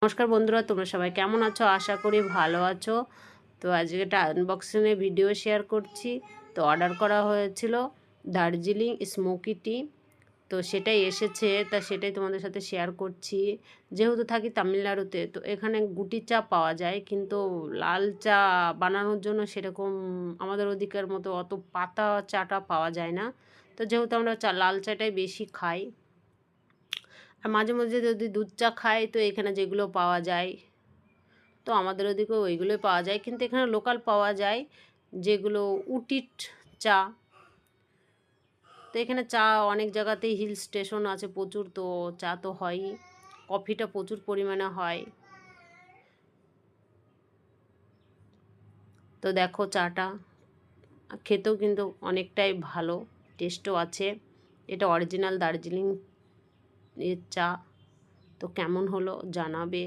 নমস্কার বন্ধুরা, তোমরা সবাই কেমন আছো? আশা করি ভালো আছো। তো আজকে একটা আনবক্সিংয়ের ভিডিও শেয়ার করছি। তো অর্ডার করা হয়েছিল দার্জিলিং স্মোকি টি। তো সেটাই এসেছে, তা সেটাই তোমাদের সাথে শেয়ার করছি। যেহেতু থাকি তামিলনাড়ুতে, তো এখানে গুটি চা পাওয়া যায়, কিন্তু লাল চা বানানোর জন্য সেরকম আমাদের ওদিকের মতো অত পাতা চাটা পাওয়া যায় না। তো যেহেতু আমরা লাল চাটাই বেশি খাই, আর মাঝে মধ্যে যদি দুধ চা খাই, তো এখানে যেগুলো পাওয়া যায়, তো আমাদের ওদিকেও ওইগুলোই পাওয়া যায়, কিন্তু এখানে লোকাল পাওয়া যায় যেগুলো উটিট চা। তো এখানে চা অনেক জায়গাতেই হিল স্টেশন আছে প্রচুর, তো চা তো হয়ই, কফিটা প্রচুর পরিমাণে হয়। তো দেখো চাটা খেতেও কিন্তু অনেকটাই ভালো, টেস্টও আছে। এটা অরিজিনাল দার্জিলিং এর চা। তো কেমন হলো জানাবে।